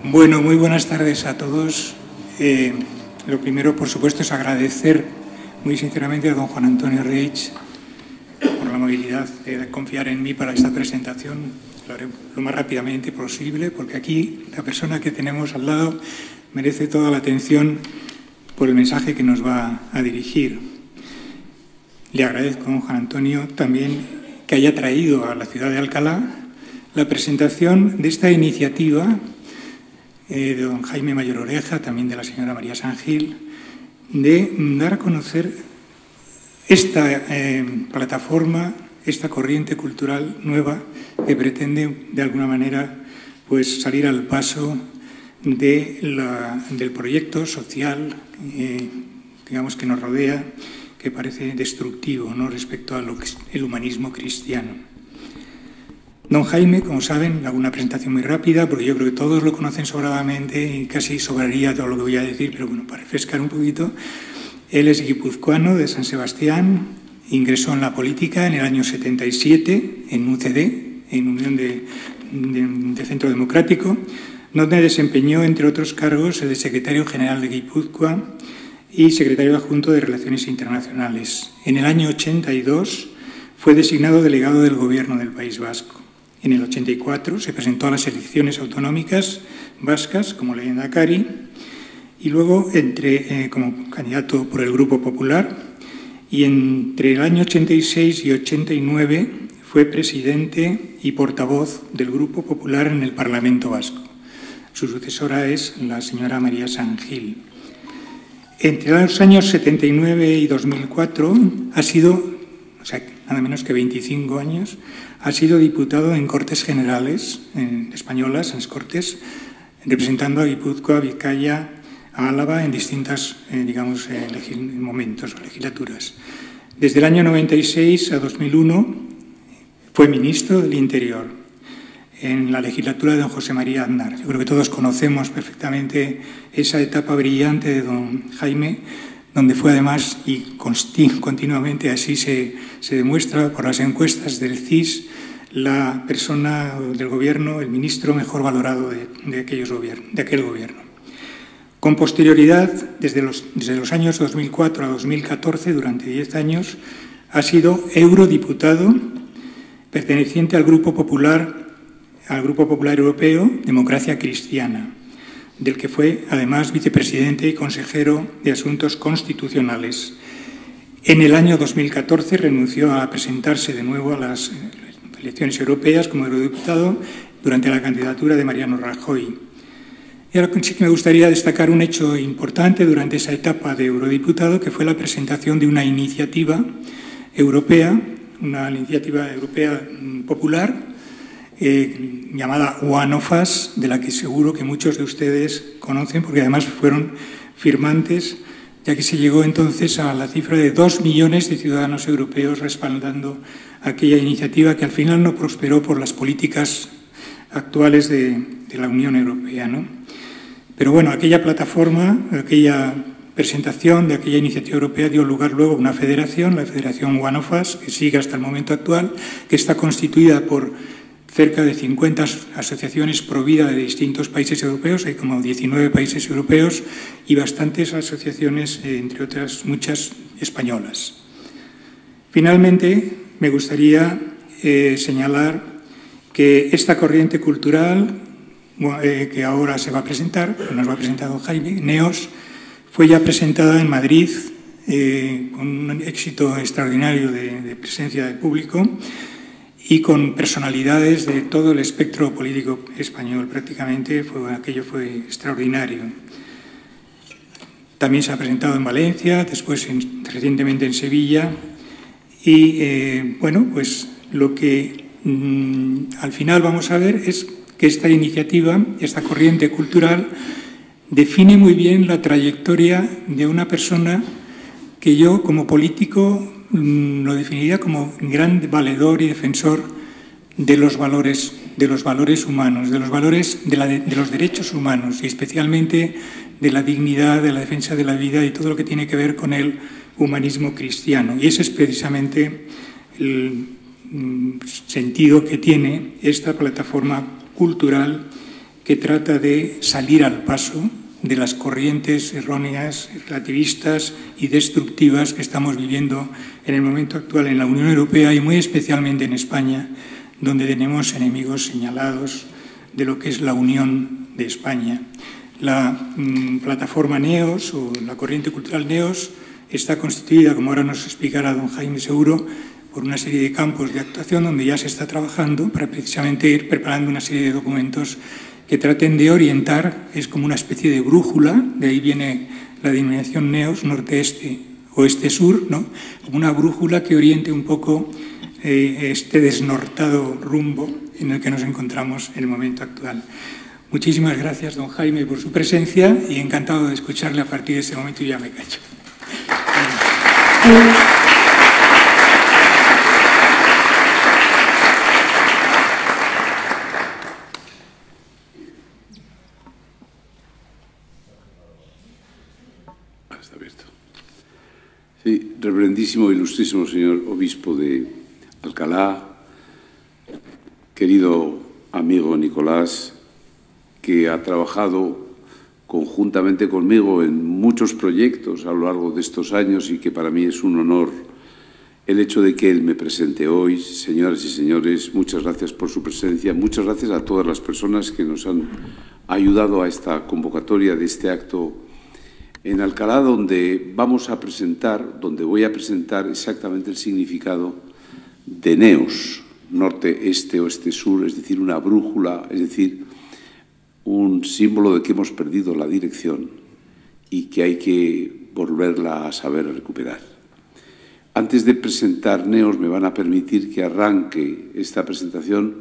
Bueno, muy buenas tardes a todos. Lo primero, por supuesto, es agradecer muy sinceramente a don Juan Antonio Reig por la amabilidad de confiar en mí para esta presentación. Lo haré lo más rápidamente posible, porque aquí la persona que tenemos al lado merece toda la atención por el mensaje que nos va a dirigir. Le agradezco a don Juan Antonio también que haya traído a la ciudad de Alcalá la presentación de esta iniciativa de don Jaime Mayor Oreja, también de la señora María San Gil, de dar a conocer esta plataforma, esta corriente cultural nueva que pretende, de alguna manera, pues salir al paso del proyecto social, digamos, que nos rodea, que parece destructivo, ¿no?, respecto a lo que es el humanismo cristiano. Don Jaime, como saben, hago una presentación muy rápida porque yo creo que todos lo conocen sobradamente y casi sobraría todo lo que voy a decir, pero bueno, para refrescar un poquito, él es guipuzcoano de San Sebastián, ingresó en la política en el año 77 en UCD, en Unión de Centro Democrático, donde desempeñó, entre otros cargos, el de secretario general de Guipúzcoa y secretario adjunto de Relaciones Internacionales. En el año 82 fue designado delegado del Gobierno del País Vasco. En el 84 se presentó a las elecciones autonómicas vascas como lehendakari y luego como candidato por el Grupo Popular, y entre el año 86 y 89 fue presidente y portavoz del Grupo Popular en el Parlamento Vasco. Su sucesora es la señora María San Gil. Entre los años 79 y 2004 ha sido, nada menos que 25 años, ha sido diputado en Cortes Generales españolas, en las Cortes, representando a Guipúzcoa, Vizcaya, a Álava en distintas, momentos o legislaturas. Desde el año 96 a 2001 fue ministro del Interior en la legislatura de don José María Aznar. Yo creo que todos conocemos perfectamente esa etapa brillante de don Jaime, donde fue además, y continuamente así se demuestra por las encuestas del CIS, la persona del gobierno, el ministro mejor valorado de aquel gobierno. Con posterioridad, desde los años 2004 a 2014, durante 10 años, ha sido eurodiputado perteneciente al Grupo Popular Europeo Democracia Cristiana, del que fue además vicepresidente y consejero de Asuntos Constitucionales. En el año 2014 renunció a presentarse de nuevo a las elecciones europeas como eurodiputado durante la candidatura de Mariano Rajoy. Y ahora sí que me gustaría destacar un hecho importante durante esa etapa de eurodiputado, que fue la presentación de una iniciativa europea, popular, llamada One of Us, de la que seguro que muchos de ustedes conocen, porque además fueron firmantes, ya que se llegó entonces a la cifra de 2 millones de ciudadanos europeos respaldando aquella iniciativa, que al final no prosperó por las políticas actuales de la Unión Europea, ¿no? Pero bueno, aquella plataforma, aquella presentación de aquella iniciativa europea dio lugar luego a una federación, la Federación One of Us, que sigue hasta el momento actual, que está constituida por cerca de 50 asociaciones pro vida de distintos países europeos, hay como 19 países europeos y bastantes asociaciones, entre otras muchas españolas. Finalmente, me gustaría señalar que esta corriente cultural que ahora se va a presentar, nos va a presentar don Jaime, NEOS, fue ya presentada en Madrid con un éxito extraordinario de presencia de público y con personalidades de todo el espectro político español. Prácticamente aquello fue extraordinario. También se ha presentado en Valencia, después recientemente en Sevilla, y pues lo que al final vamos a ver es que esta iniciativa, esta corriente cultural, define muy bien la trayectoria de una persona que yo, como político, lo definiría como gran valedor y defensor de los valores humanos, de los derechos humanos, y especialmente de la dignidad, de la defensa de la vida y todo lo que tiene que ver con el humanismo cristiano. Y ese es precisamente el sentido que tiene esta plataforma cultural que trata de salir al paso de las corrientes erróneas, relativistas y destructivas que estamos viviendo en el momento actual en la Unión Europea y muy especialmente en España, donde tenemos enemigos señalados de lo que es la Unión de España. La plataforma NEOS o la corriente cultural NEOS está constituida, como ahora nos explicará don Jaime seguro, por una serie de campos de actuación donde ya se está trabajando para precisamente ir preparando una serie de documentos que traten de orientar, es como una especie de brújula, de ahí viene la denominación NEOS, norte-este, oeste-sur, ¿no? Como una brújula que oriente un poco este desnortado rumbo en el que nos encontramos en el momento actual. Muchísimas gracias, don Jaime, por su presencia y encantado de escucharle a partir de este momento y ya me callo. Está abierto. Sí, reverendísimo, ilustrísimo señor obispo de Alcalá, querido amigo Nicolás, que ha trabajado conjuntamente conmigo en muchos proyectos a lo largo de estos años y que para mí es un honor el hecho de que él me presente hoy. Señoras y señores, muchas gracias por su presencia, muchas gracias a todas las personas que nos han ayudado a esta convocatoria de este acto en Alcalá, donde voy a presentar exactamente el significado de NEOS, norte, este, oeste, sur, es decir, una brújula, es decir, un símbolo de que hemos perdido la dirección y que hay que volverla a saber recuperar. Antes de presentar NEOS, me van a permitir que arranque esta presentación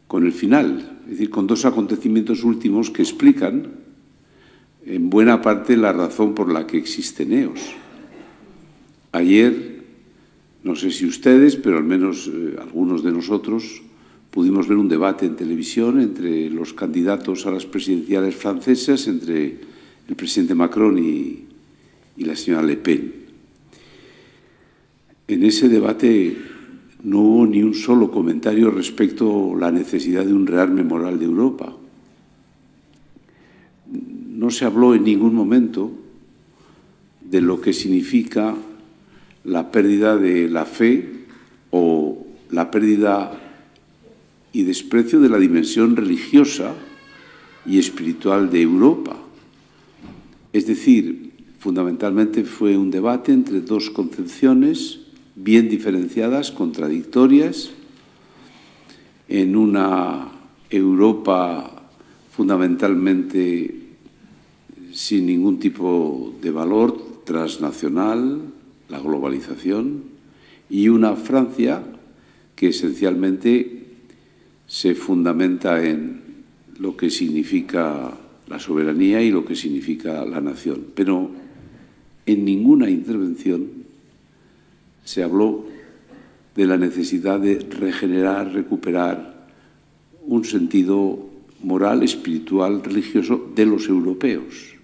con el final, es decir, con dos acontecimientos últimos que explican en buena parte la razón por la que existe NEOS. Ayer, no sé si ustedes, pero al menos algunos de nosotros, pudimos ver un debate en televisión entre los candidatos a las presidenciales francesas, entre el presidente Macron y la señora Le Pen. En ese debate no hubo ni un solo comentario respecto a la necesidad de un rearme moral de Europa. No se habló en ningún momento de lo que significa la pérdida de la fe o la pérdida y desprecio de la dimensión religiosa y espiritual de Europa. Es decir, fundamentalmente fue un debate entre dos concepciones bien diferenciadas, contradictorias, en una Europa fundamentalmente sin ningún tipo de valor transnacional, la globalización, y una Francia que esencialmente se fundamenta en lo que significa la soberanía y lo que significa la nación. Pero en ninguna intervención se habló de la necesidad de regenerar, recuperar un sentido moral, espiritual, religioso de los europeos.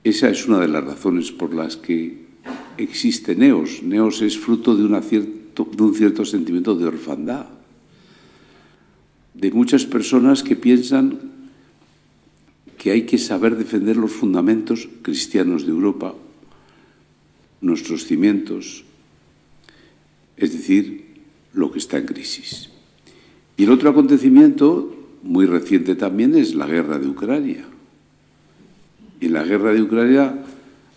Esa es una de las razones por las que existe NEOS. NEOS es fruto de un cierto sentimiento de orfandad, de muchas personas que piensan que hay que saber defender los fundamentos cristianos de Europa, nuestros cimientos, es decir, lo que está en crisis. Y el otro acontecimiento, muy reciente también, es la guerra de Ucrania. Y la guerra de Ucrania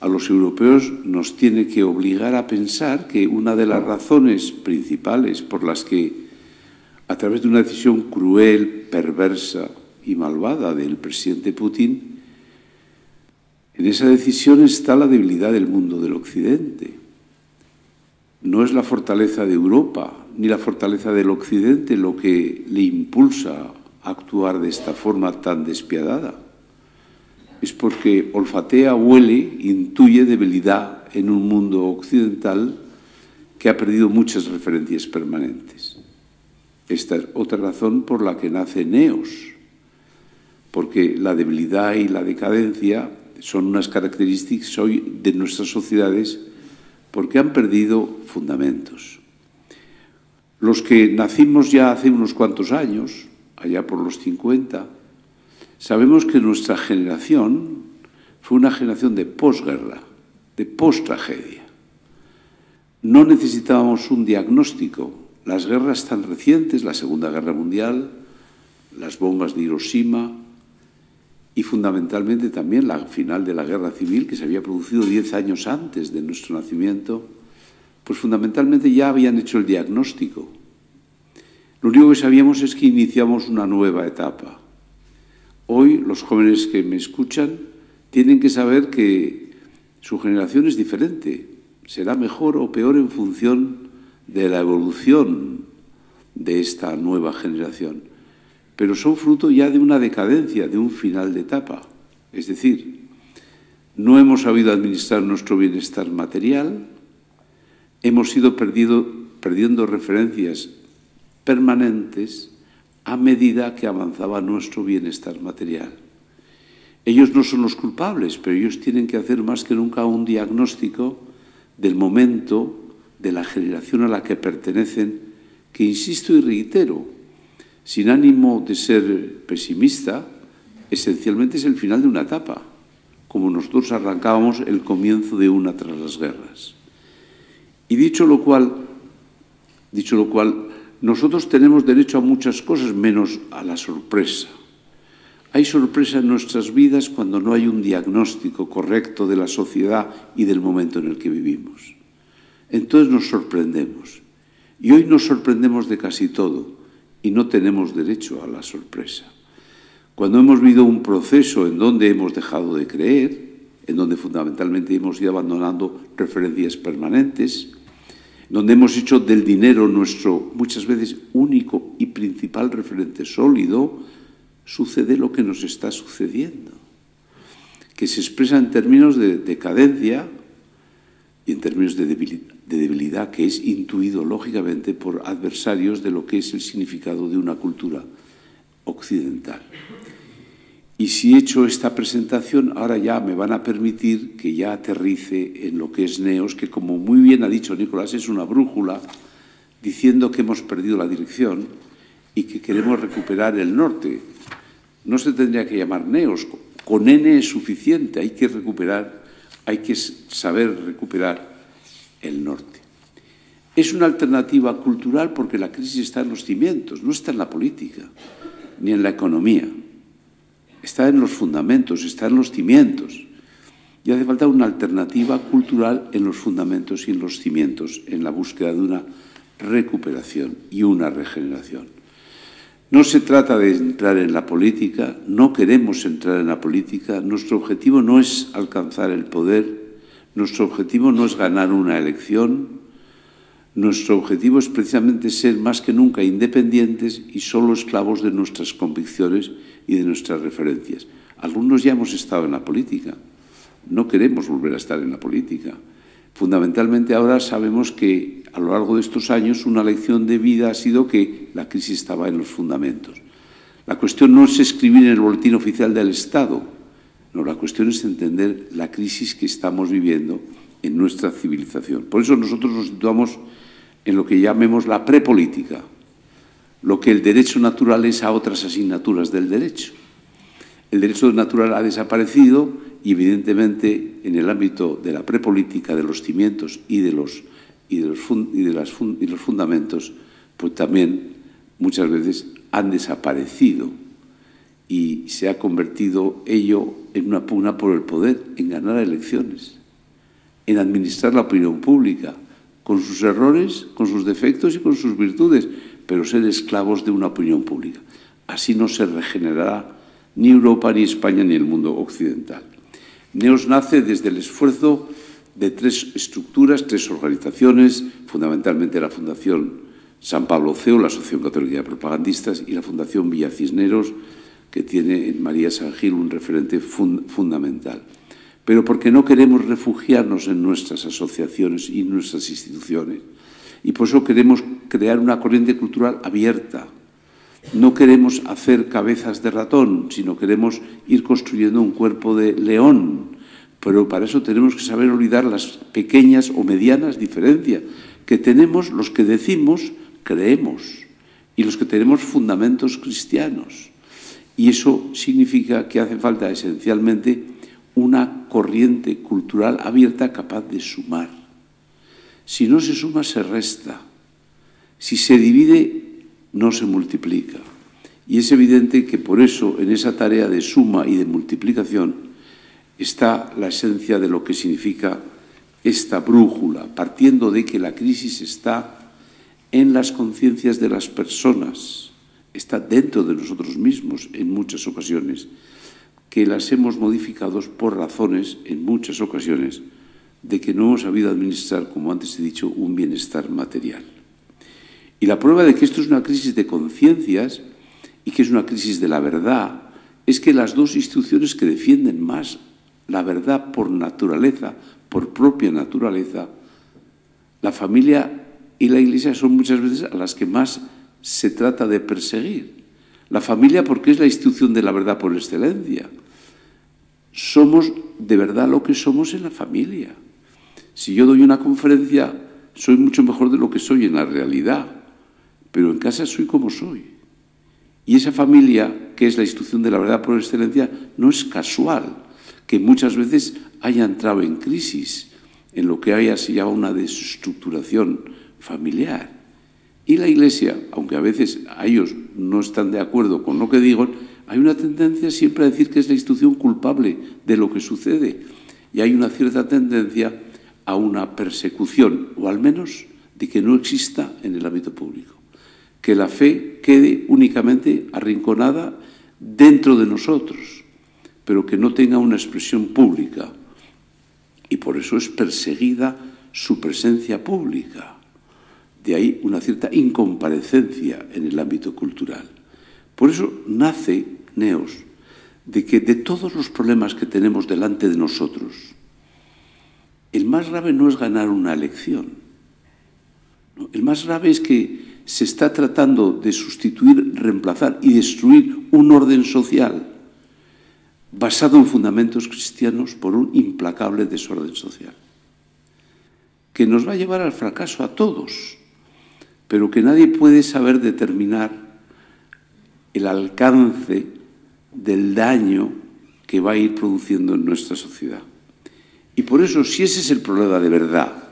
a los europeos nos tiene que obligar a pensar que una de las razones principales por las que, a través de una decisión cruel, perversa y malvada del presidente Putin, en esa decisión está la debilidad del mundo del Occidente. No es la fortaleza de Europa ni la fortaleza del Occidente lo que le impulsa a actuar de esta forma tan despiadada. Es porque olfatea, huele, intuye debilidad en un mundo occidental que ha perdido muchas referencias permanentes. Esta es otra razón por la que nace NEOS, porque la debilidad y la decadencia son unas características hoy de nuestras sociedades porque han perdido fundamentos. Los que nacimos ya hace unos cuantos años, allá por los 50, sabemos que nuestra generación fue una generación de posguerra, de post-tragedia. No necesitábamos un diagnóstico. Las guerras tan recientes, la Segunda Guerra Mundial, las bombas de Hiroshima y fundamentalmente también la final de la Guerra Civil, que se había producido 10 años antes de nuestro nacimiento, pues fundamentalmente ya habían hecho el diagnóstico. Lo único que sabíamos es que iniciamos una nueva etapa. Hoy los jóvenes que me escuchan tienen que saber que su generación es diferente. Será mejor o peor en función de la evolución de esta nueva generación. Pero son fruto ya de una decadencia, de un final de etapa. Es decir, no hemos sabido administrar nuestro bienestar material, hemos ido perdiendo referencias permanentes a medida que avanzaba nuestro bienestar material. Ellos no son los culpables, pero ellos tienen que hacer más que nunca un diagnóstico del momento, de la generación a la que pertenecen, que insisto y reitero, sin ánimo de ser pesimista, esencialmente es el final de una etapa, como nosotros arrancábamos el comienzo de una tras las guerras. Y dicho lo cual, nosotros tenemos derecho a muchas cosas menos a la sorpresa. Hay sorpresa en nuestras vidas cuando no hay un diagnóstico correcto de la sociedad y del momento en el que vivimos. Entonces nos sorprendemos. Y hoy nos sorprendemos de casi todo y no tenemos derecho a la sorpresa. Cuando hemos vivido un proceso en donde hemos dejado de creer, en donde fundamentalmente hemos ido abandonando referencias permanentes, donde hemos hecho del dinero nuestro muchas veces único y principal referente sólido, sucede lo que nos está sucediendo, que se expresa en términos de decadencia y en términos de debilidad, que es intuido lógicamente por adversarios de lo que es el significado de una cultura occidental. Y si he hecho esta presentación, ahora ya me van a permitir que ya aterrice en lo que es Neos, que como muy bien ha dicho Nicolás, es una brújula diciendo que hemos perdido la dirección y que queremos recuperar el norte. No se tendría que llamar Neos, con N es suficiente, hay que saber recuperar el norte. Es una alternativa cultural porque la crisis está en los cimientos, no está en la política, ni en la economía. Está en los fundamentos, está en los cimientos. Y hace falta una alternativa cultural en los fundamentos y en los cimientos, en la búsqueda de una recuperación y una regeneración. No se trata de entrar en la política, no queremos entrar en la política, nuestro objetivo no es alcanzar el poder, nuestro objetivo no es ganar una elección, nuestro objetivo es precisamente ser más que nunca independientes y solo esclavos de nuestras convicciones y de nuestras referencias. Algunos ya hemos estado en la política, no queremos volver a estar en la política. Fundamentalmente ahora sabemos que a lo largo de estos años una lección de vida ha sido que la crisis estaba en los fundamentos. La cuestión no es escribir en el boletín oficial del Estado, no, la cuestión es entender la crisis que estamos viviendo en nuestra civilización. Por eso nosotros nos situamos en lo que llamemos la prepolítica, lo que el derecho natural es a otras asignaturas del derecho. El derecho natural ha desaparecido y evidentemente en el ámbito de la prepolítica, de los cimientos y de los fundamentos, pues también muchas veces han desaparecido y se ha convertido ello en una pugna por el poder, en ganar elecciones, en administrar la opinión pública, con sus errores, con sus defectos y con sus virtudes, pero ser esclavos de una opinión pública. Así no se regenerará ni Europa, ni España, ni el mundo occidental. Neos nace desde el esfuerzo de tres estructuras, tres organizaciones, fundamentalmente la Fundación San Pablo CEO, la Asociación Católica de Propagandistas, y la Fundación Villa Cisneros, que tiene en María San Gil un referente fundamental. Pero porque no queremos refugiarnos en nuestras asociaciones y nuestras instituciones. Y por eso queremos crear una corriente cultural abierta. No queremos hacer cabezas de ratón, sino queremos ir construyendo un cuerpo de león. Pero para eso tenemos que saber olvidar las pequeñas o medianas diferencias que tenemos los que decimos, creemos y los que tenemos fundamentos cristianos. Y eso significa que hace falta esencialmente una corriente cultural abierta capaz de sumar. Si no se suma, se resta. Si se divide, no se multiplica. Y es evidente que por eso en esa tarea de suma y de multiplicación está la esencia de lo que significa esta brújula, partiendo de que la crisis está en las conciencias de las personas, está dentro de nosotros mismos en muchas ocasiones, que las hemos modificado por razones, en muchas ocasiones, de que no hemos sabido administrar, como antes he dicho, un bienestar material. Y la prueba de que esto es una crisis de conciencias y que es una crisis de la verdad es que las dos instituciones que defienden más la verdad por naturaleza, por propia naturaleza, la familia y la Iglesia son muchas veces a las que más se trata de perseguir. La familia porque es la institución de la verdad por excelencia. Somos de verdad lo que somos en la familia. Si yo doy una conferencia, soy mucho mejor de lo que soy en la realidad, pero en casa soy como soy. Y esa familia, que es la institución de la verdad por excelencia, no es casual que muchas veces haya entrado en crisis, en lo que se llama una desestructuración familiar. Y la Iglesia, aunque a veces a ellos no están de acuerdo con lo que digo, hay una tendencia siempre a decir que es la institución culpable de lo que sucede. Y hay una cierta tendencia a una persecución, o al menos de que no exista en el ámbito público. Que la fe quede únicamente arrinconada dentro de nosotros, pero que no tenga una expresión pública. Y por eso es perseguida su presencia pública. De ahí una cierta incomparecencia en el ámbito cultural. Por eso nace Neos, de que de todos los problemas que tenemos delante de nosotros, el más grave no es ganar una elección. No, el más grave es que se está tratando de sustituir, reemplazar y destruir un orden social basado en fundamentos cristianos por un implacable desorden social, que nos va a llevar al fracaso a todos, pero que nadie puede saber determinar el alcance del daño que va a ir produciendo en nuestra sociedad. Y por eso, si ese es el problema de verdad,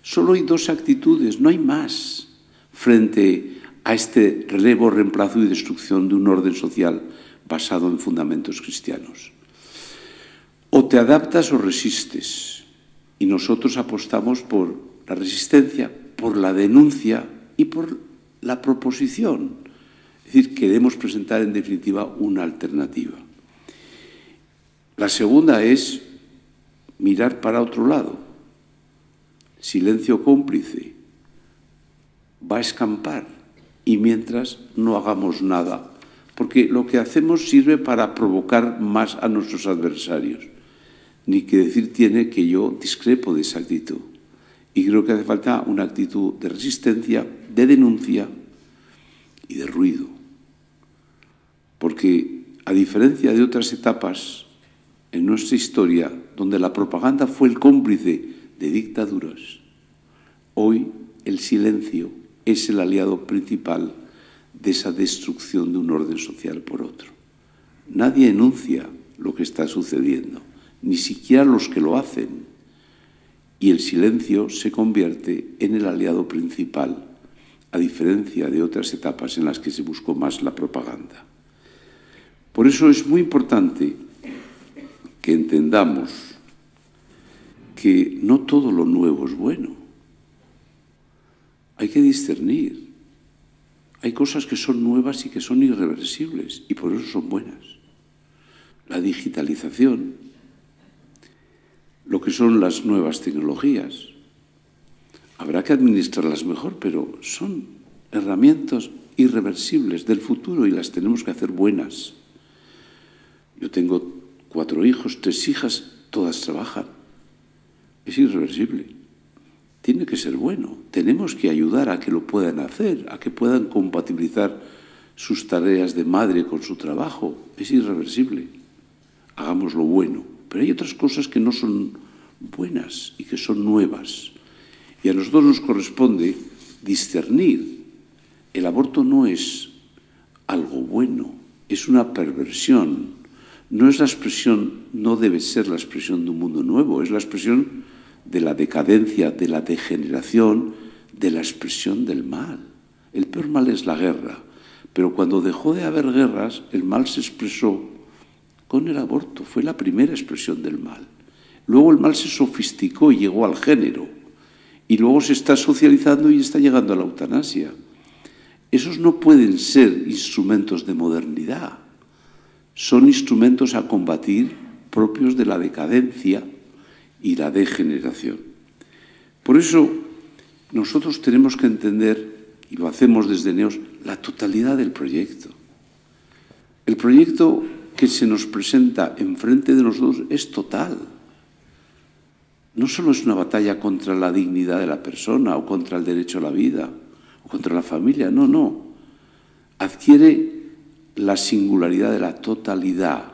solo hay dos actitudes, no hay más, frente a este relevo, reemplazo y destrucción de un orden social basado en fundamentos cristianos. O te adaptas o resistes. Y nosotros apostamos por la resistencia, por la denuncia y por la proposición. Es decir, queremos presentar en definitiva una alternativa. La segunda es mirar para otro lado. Silencio cómplice. Va a escampar y mientras no hagamos nada, porque lo que hacemos sirve para provocar más a nuestros adversarios. Ni que decir tiene que yo discrepo de esa actitud. Y creo que hace falta una actitud de resistencia, de denuncia y de ruido. Porque a diferencia de otras etapas en nuestra historia, donde la propaganda fue el cómplice de dictaduras, hoy el silencio es el aliado principal de esa destrucción de un orden social por otro. Nadie enuncia lo que está sucediendo, ni siquiera los que lo hacen. Y el silencio se convierte en el aliado principal, a diferencia de otras etapas en las que se buscó más la propaganda. Por eso es muy importante que entendamos que no todo lo nuevo es bueno. Hay que discernir. Hay cosas que son nuevas y que son irreversibles, y por eso son buenas. La digitalización, lo que son las nuevas tecnologías. Habrá que administrarlas mejor, pero son herramientas irreversibles del futuro y las tenemos que hacer buenas. Yo tengo 4 hijos, 3 hijas, todas trabajan. Es irreversible. Tiene que ser bueno. Tenemos que ayudar a que lo puedan hacer, a que puedan compatibilizar sus tareas de madre con su trabajo. Es irreversible. Hagamos lo bueno. Pero hay otras cosas que no son buenas y que son nuevas. Y a nosotros nos corresponde discernir el aborto no es algo bueno, es una perversión. No es la expresión, no debe ser la expresión de un mundo nuevo, es la expresión de la decadencia, de la degeneración, de la expresión del mal. El peor mal es la guerra, pero cuando dejó de haber guerras, el mal se expresó con el aborto, fue la primera expresión del mal. Luego el mal se sofisticó y llegó al género, y luego se está socializando y está llegando a la eutanasia. Esos no pueden ser instrumentos de modernidad, son instrumentos a combatir propios de la decadencia y la degeneración. Por eso nosotros tenemos que entender, y lo hacemos desde NEOS, la totalidad del proyecto. El proyecto que se nos presenta enfrente de nosotros es total. No solo es una batalla contra la dignidad de la persona o contra el derecho a la vida o contra la familia, no, no. Adquiere la singularidad de la totalidad.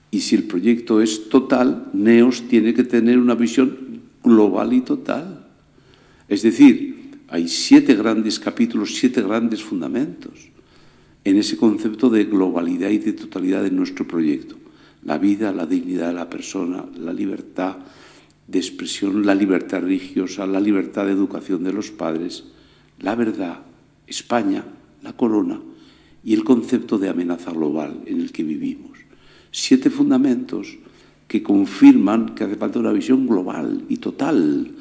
Y si el proyecto es total, NEOS tiene que tener una visión global y total. Es decir, hay 7 grandes capítulos, 7 grandes fundamentos en ese concepto de globalidad y de totalidad de nuestro proyecto. La vida, la dignidad de la persona, la libertad de expresión, la libertad religiosa, la libertad de educación de los padres, la verdad, España, la corona y el concepto de amenaza global en el que vivimos. 7 fundamentos que confirman que hace falta una visión global y total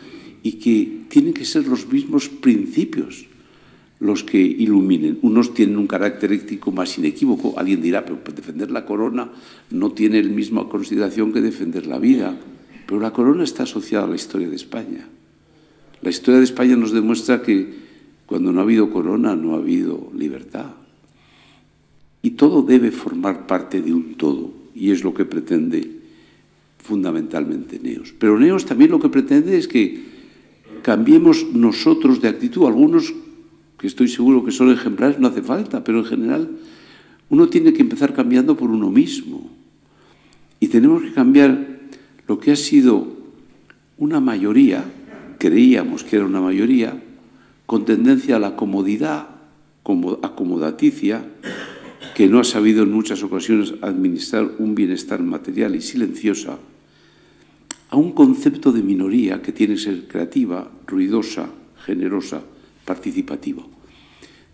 y que tienen que ser los mismos principios los que iluminen. Unos tienen un carácter ético más inequívoco. Alguien dirá, pero defender la corona no tiene la misma consideración que defender la vida. Pero la corona está asociada a la historia de España. La historia de España nos demuestra que cuando no ha habido corona no ha habido libertad. Y todo debe formar parte de un todo, y es lo que pretende fundamentalmente NEOS. Pero NEOS también lo que pretende es que cambiemos nosotros de actitud. Algunos, que estoy seguro que son ejemplares, no hace falta, pero en general uno tiene que empezar cambiando por uno mismo. Y tenemos que cambiar lo que ha sido una mayoría, creíamos que era una mayoría, con tendencia a la comodidad, acomodaticia, que no ha sabido en muchas ocasiones administrar un bienestar material y silenciosa, a un concepto de minoría que tiene que ser creativa, ruidosa, generosa, participativa.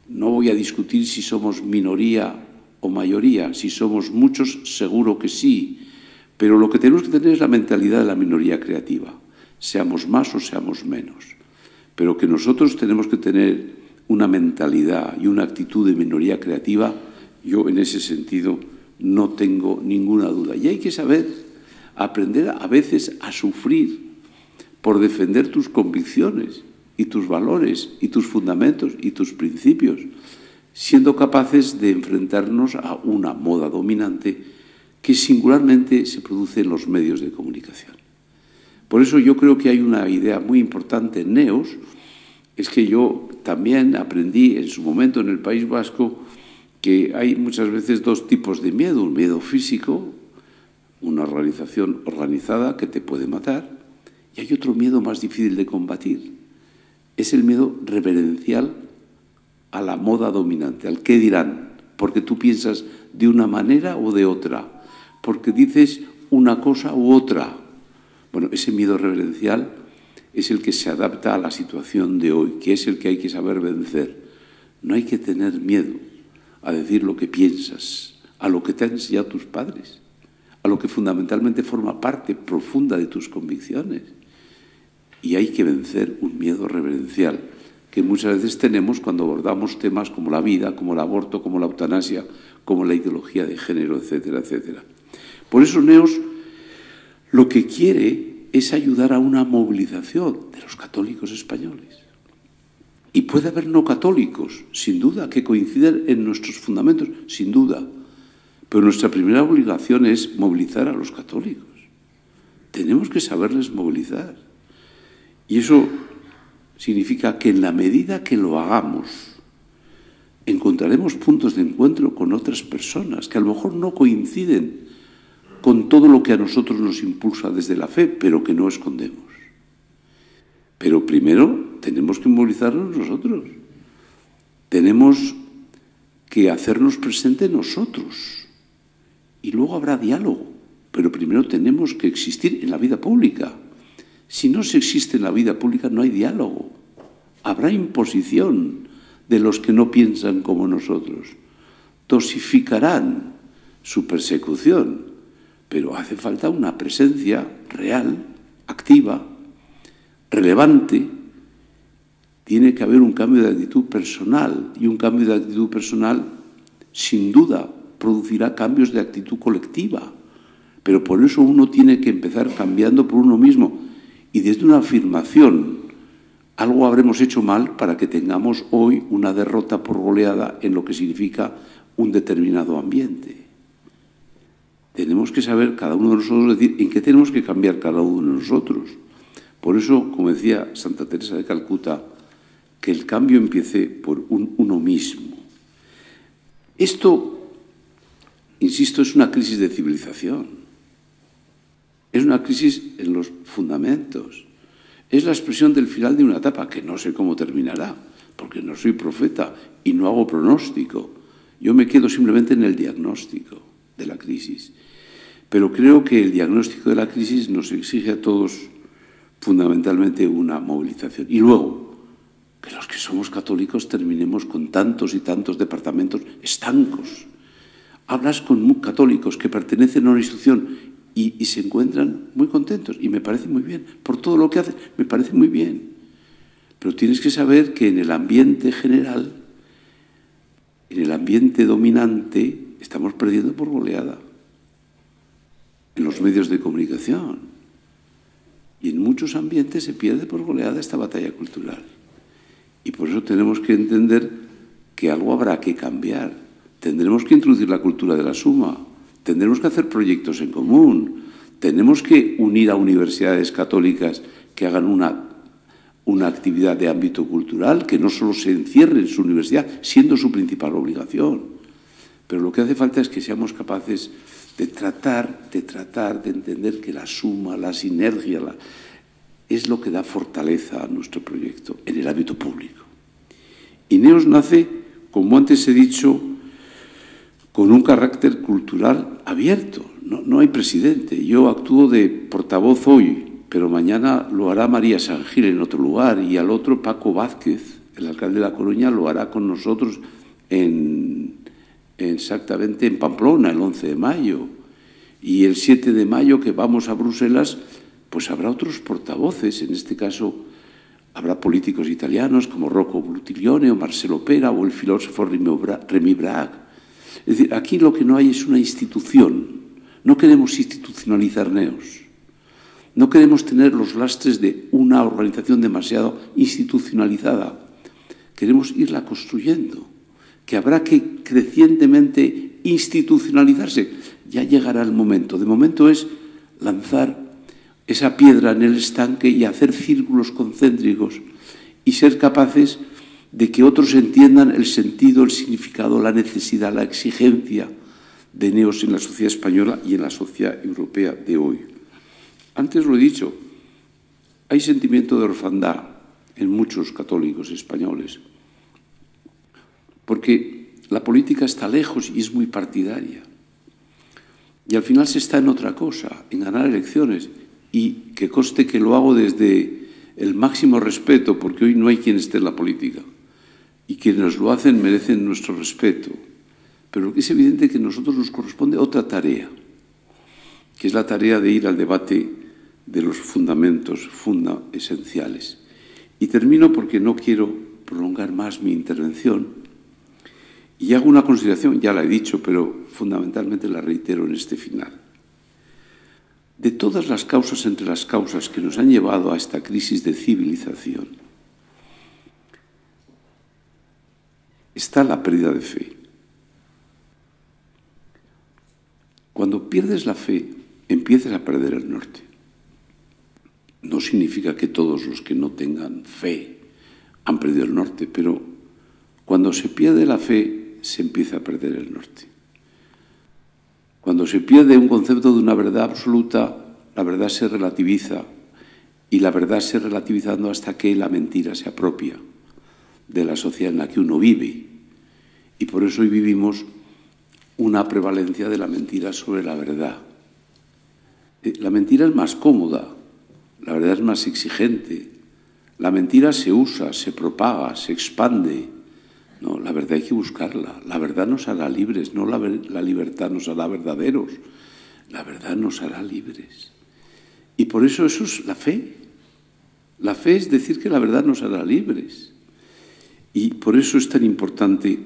No voy a discutir si somos minoría o mayoría, si somos muchos, seguro que sí, pero lo que tenemos que tener es la mentalidad de la minoría creativa, seamos más o seamos menos, pero que nosotros tenemos que tener una mentalidad y una actitud de minoría creativa. Yo en ese sentido no tengo ninguna duda. Y hay que saber aprender a veces a sufrir por defender tus convicciones y tus valores y tus fundamentos y tus principios, siendo capaces de enfrentarnos a una moda dominante que singularmente se produce en los medios de comunicación. Por eso yo creo que hay una idea muy importante en NEOS, es que yo también aprendí en su momento en el País Vasco que hay muchas veces 2 tipos de miedo, un miedo físico, una organización organizada que te puede matar, y hay otro miedo más difícil de combatir, es el miedo reverencial a la moda dominante, al qué dirán, porque tú piensas de una manera o de otra, porque dices una cosa u otra. Bueno, ese miedo reverencial es el que se adapta a la situación de hoy, que es el que hay que saber vencer. No hay que tener miedo a decir lo que piensas, a lo que te han enseñado tus padres, a lo que fundamentalmente forma parte profunda de tus convicciones. Y hay que vencer un miedo reverencial que muchas veces tenemos cuando abordamos temas como la vida, como el aborto, como la eutanasia, como la ideología de género, etcétera, etcétera. Por eso NEOS lo que quiere es ayudar a una movilización de los católicos españoles. Y puede haber no católicos, sin duda, que coinciden en nuestros fundamentos, sin duda. Pero nuestra primera obligación es movilizar a los católicos. Tenemos que saberles movilizar. Y eso significa que en la medida que lo hagamos, encontraremos puntos de encuentro con otras personas que a lo mejor no coinciden con todo lo que a nosotros nos impulsa desde la fe, pero que no escondemos. Pero primero tenemos que movilizarnos nosotros. Tenemos que hacernos presente nosotros y luego habrá diálogo, pero primero tenemos que existir en la vida pública. Si no se existe en la vida pública no hay diálogo, habrá imposición de los que no piensan como nosotros. Dosificarán su persecución, pero hace falta una presencia real, activa, relevante. Tiene que haber un cambio de actitud personal y un cambio de actitud personal, sin duda, producirá cambios de actitud colectiva. Pero por eso uno tiene que empezar cambiando por uno mismo y desde una afirmación. Algo habremos hecho mal para que tengamos hoy una derrota por goleada en lo que significa un determinado ambiente. Tenemos que saber cada uno de nosotros decir en qué tenemos que cambiar cada uno de nosotros. Por eso, como decía Santa Teresa de Calcuta, que el cambio empiece por uno mismo. Esto, insisto, es una crisis de civilización. Es una crisis en los fundamentos. Es la expresión del final de una etapa que no sé cómo terminará, porque no soy profeta y no hago pronóstico. Yo me quedo simplemente en el diagnóstico de la crisis. Pero creo que el diagnóstico de la crisis nos exige a todos fundamentalmente una movilización. Y luego, que los que somos católicos terminemos con tantos y tantos departamentos estancos. Hablas con católicos que pertenecen a una institución y se encuentran muy contentos, y me parece muy bien, por todo lo que hacen, me parece muy bien. Pero tienes que saber que en el ambiente general, en el ambiente dominante, estamos perdiendo por goleada. En los medios de comunicación. Y en muchos ambientes se pierde por goleada esta batalla cultural. Y por eso tenemos que entender que algo habrá que cambiar. Tendremos que introducir la cultura de la suma. Tendremos que hacer proyectos en común. Tenemos que unir a universidades católicas que hagan una actividad de ámbito cultural, que no solo se encierre en su universidad, siendo su principal obligación. Pero lo que hace falta es que seamos capaces de tratar de entender que la suma, la sinergia, es lo que da fortaleza a nuestro proyecto en el ámbito público. INEOS nace, como antes he dicho, con un carácter cultural abierto. No hay presidente. Yo actúo de portavoz hoy, pero mañana lo hará María San Gil en otro lugar, y al otro Paco Vázquez, el alcalde de La Coruña, lo hará con nosotros exactamente en Pamplona, el 11 de mayo. Y el 7 de mayo, que vamos a Bruselas, pues habrá otros portavoces. En este caso, habrá políticos italianos como Rocco Buttiglione o Marcelo Pera o el filósofo Remy Bragg. Es decir, aquí lo que no hay es una institución. No queremos institucionalizar NEOS. No queremos tener los lastres de una organización demasiado institucionalizada. Queremos irla construyendo, que habrá que crecientemente institucionalizarse. Ya llegará el momento. De momento es lanzar esa piedra en el estanque y hacer círculos concéntricos y ser capaces de que otros entiendan el sentido, el significado, la necesidad, la exigencia de NEOS en la sociedad española y en la sociedad europea de hoy. Antes lo he dicho, hay sentimiento de orfandad en muchos católicos españoles, porque la política está lejos y es muy partidaria. Y al final se está en otra cosa, en ganar elecciones, y que conste que lo hago desde el máximo respeto, porque hoy no hay quien esté en la política, y quienes lo hacen merecen nuestro respeto. Pero es evidente que a nosotros nos corresponde otra tarea, que es la tarea de ir al debate de los fundamentos esenciales. Y termino porque no quiero prolongar más mi intervención, y hago una consideración, ya la he dicho, pero fundamentalmente la reitero en este final. De todas las causas entre las causas que nos han llevado a esta crisis de civilización, está la pérdida de fe. Cuando pierdes la fe, empiezas a perder el norte. No significa que todos los que no tengan fe han perdido el norte, pero cuando se pierde la fe, se empieza a perder el norte. Cuando se pierde un concepto de una verdad absoluta, la verdad se relativiza, y la verdad se relativizando hasta que la mentira se apropia de la sociedad en la que uno vive. Y por eso hoy vivimos una prevalencia de la mentira sobre la verdad. La mentira es más cómoda, la verdad es más exigente. La mentira se usa, se propaga, se expande. No, la verdad hay que buscarla. La verdad nos hará libres, no la libertad nos hará verdaderos. La verdad nos hará libres. Y por eso es la fe. La fe es decir que la verdad nos hará libres. Y por eso es tan importante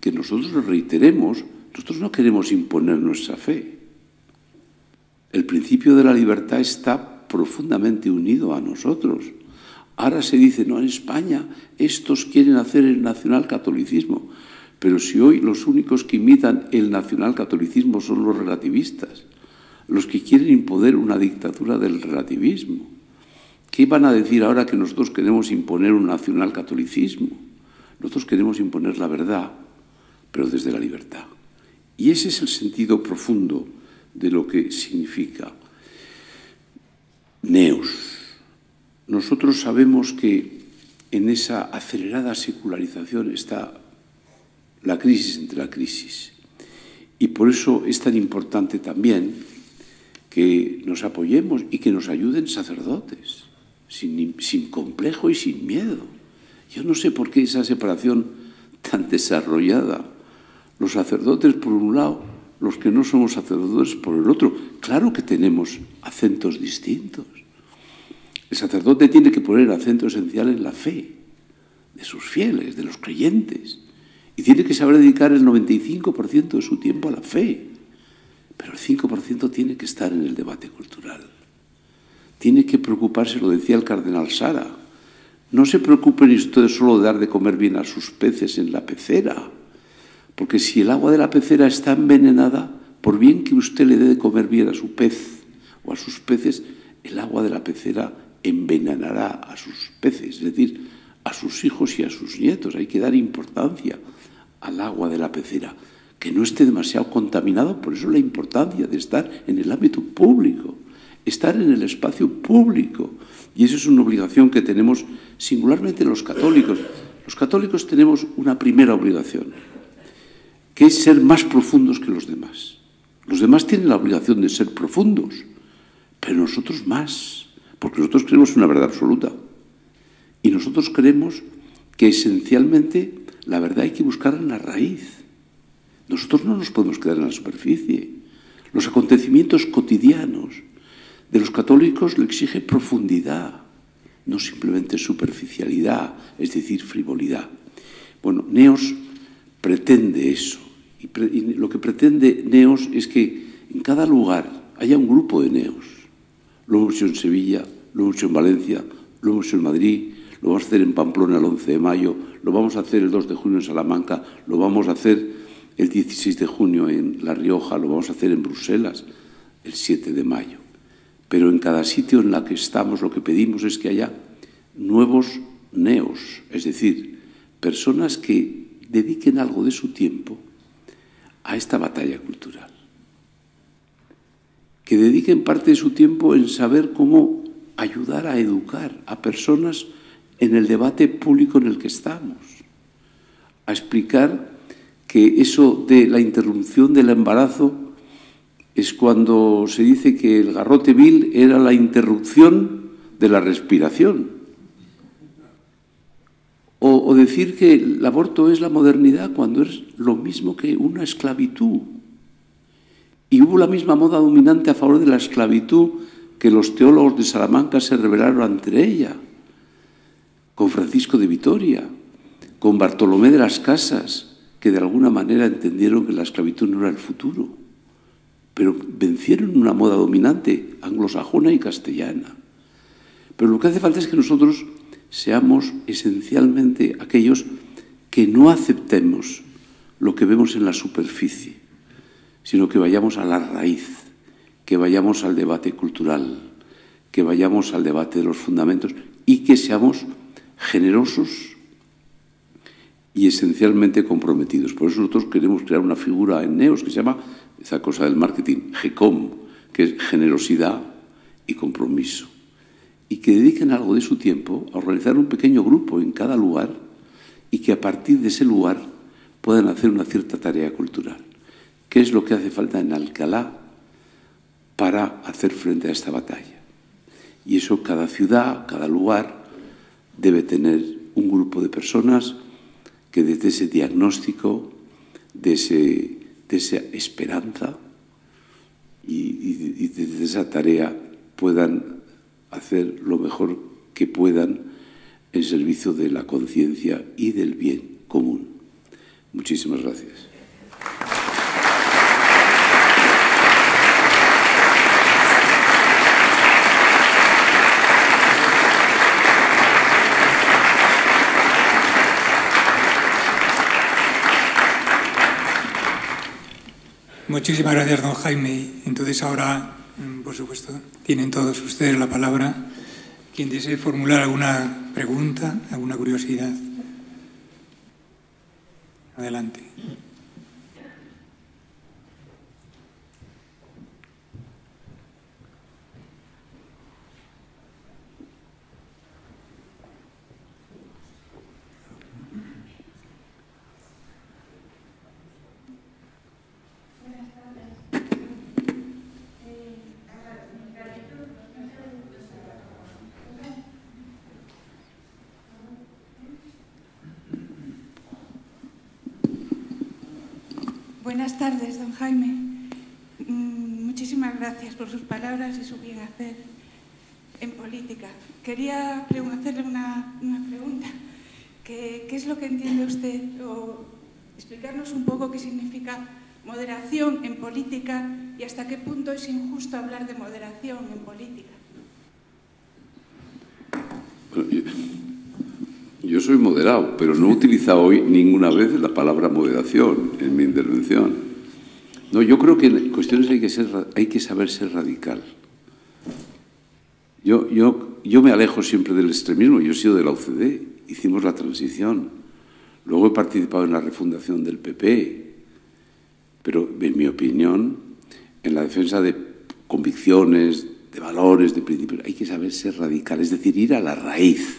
que nosotros lo reiteremos. Nosotros no queremos imponer nuestra fe. El principio de la libertad está profundamente unido a nosotros. Ahora se dice, no, en España estos quieren hacer el nacionalcatolicismo. Pero si hoy los únicos que imitan el nacionalcatolicismo son los relativistas, los que quieren imponer una dictadura del relativismo, ¿qué van a decir ahora que nosotros queremos imponer un nacionalcatolicismo? Nosotros queremos imponer la verdad, pero desde la libertad. Y ese es el sentido profundo de lo que significa Neos. Nosotros sabemos que en esa acelerada secularización está la crisis entre la crisis. Y por eso es tan importante también que nos apoyemos y que nos ayuden sacerdotes, sin complejo y sin miedo. Yo no sé por qué esa separación tan desarrollada. Los sacerdotes por un lado, los que no somos sacerdotes por el otro. Claro que tenemos acentos distintos. El sacerdote tiene que poner acento esencial en la fe de sus fieles, de los creyentes. Y tiene que saber dedicar el 95% de su tiempo a la fe. Pero el 5% tiene que estar en el debate cultural. Tiene que preocuparse, lo decía el cardenal Sara. No se preocupen ustedes solo de dar de comer bien a sus peces en la pecera. Porque si el agua de la pecera está envenenada, por bien que usted le dé de comer bien a su pez o a sus peces, el agua de la pecera envenenará a sus peces, es decir, a sus hijos y a sus nietos. Hay que dar importancia al agua de la pecera, que no esté demasiado contaminado. Por eso la importancia de estar en el ámbito público, estar en el espacio público. Y eso es una obligación que tenemos singularmente los católicos. Los católicos tenemos una primera obligación, que es ser más profundos que los demás. Los demás tienen la obligación de ser profundos, pero nosotros más, porque nosotros creemos una verdad absoluta. Y nosotros creemos que esencialmente la verdad hay que buscar en la raíz. Nosotros no nos podemos quedar en la superficie. Los acontecimientos cotidianos de los católicos le exigen profundidad, no simplemente superficialidad, es decir, frivolidad. Bueno, Neos pretende eso. Y lo que pretende Neos es que en cada lugar haya un grupo de Neos. Lo hemos hecho en Sevilla, lo hemos hecho en Valencia, lo hemos hecho en Madrid, lo vamos a hacer en Pamplona el 11 de mayo, lo vamos a hacer el 2 de junio en Salamanca, lo vamos a hacer el 16 de junio en La Rioja, lo vamos a hacer en Bruselas el 7 de mayo. Pero en cada sitio en la que estamos lo que pedimos es que haya nuevos Neos, es decir, personas que dediquen algo de su tiempo a esta batalla cultural. Que dediquen parte de su tiempo en saber cómo ayudar a educar a personas en el debate público en el que estamos. A explicar que eso de la interrupción del embarazo es cuando se dice que el garrote vil era la interrupción de la respiración. O decir que el aborto es la modernidad cuando es lo mismo que una esclavitud. Y hubo la misma moda dominante a favor de la esclavitud que los teólogos de Salamanca se rebelaron ante ella, con Francisco de Vitoria, con Bartolomé de las Casas, que de alguna manera entendieron que la esclavitud no era el futuro, pero vencieron una moda dominante anglosajona y castellana. Pero lo que hace falta es que nosotros seamos esencialmente aquellos que no aceptemos lo que vemos en la superficie, sino que vayamos a la raíz, que vayamos al debate cultural, que vayamos al debate de los fundamentos y que seamos generosos y esencialmente comprometidos. Por eso nosotros queremos crear una figura en Neos que se llama, esa cosa del marketing, GECOM, que es generosidad y compromiso. Y que dediquen algo de su tiempo a organizar un pequeño grupo en cada lugar y que a partir de ese lugar puedan hacer una cierta tarea cultural. ¿Qué es lo que hace falta en Alcalá para hacer frente a esta batalla? Y eso cada ciudad, cada lugar debe tener un grupo de personas que desde ese diagnóstico, de esa esperanza y desde esa tarea puedan hacer lo mejor que puedan en servicio de la conciencia y del bien común. Muchísimas gracias. Muchísimas gracias, don Jaime. Entonces ahora, por supuesto, tienen todos ustedes la palabra. Quien desee formular alguna pregunta, alguna curiosidad. Adelante. Buenas tardes, don Jaime. Muchísimas gracias por sus palabras y su bien hacer en política. Quería hacerle una pregunta. ¿Qué es lo que entiende usted? O explicarnos un poco qué significa moderación en política y hasta qué punto es injusto hablar de moderación en política. Yo soy moderado, pero no he utilizado hoy ninguna vez la palabra moderación en mi intervención. No, yo creo que en cuestiones hay que saber ser radical. Yo me alejo siempre del extremismo. Yo he sido de la OCDE, hicimos la transición. Luego he participado en la refundación del PP. Pero, en mi opinión, en la defensa de convicciones, de valores, de principios, hay que saber ser radical, es decir, ir a la raíz.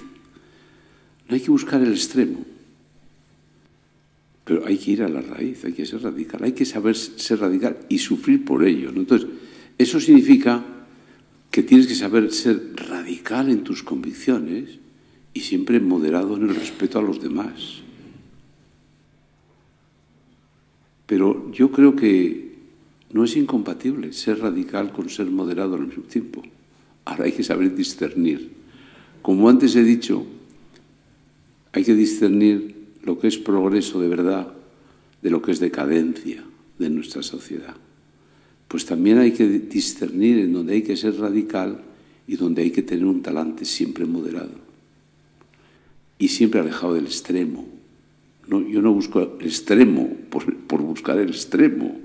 No hay que buscar el extremo, pero hay que ir a la raíz, hay que ser radical, hay que saber ser radical y sufrir por ello, ¿no? Entonces, eso significa que tienes que saber ser radical en tus convicciones y siempre moderado en el respeto a los demás. Pero yo creo que no es incompatible ser radical con ser moderado al mismo tiempo. Ahora hay que saber discernir. Como antes he dicho, hay que discernir lo que es progreso de verdad de lo que es decadencia de nuestra sociedad. Pues también hay que discernir en donde hay que ser radical y donde hay que tener un talante siempre moderado. Y siempre alejado del extremo. No, yo no busco el extremo por buscar el extremo,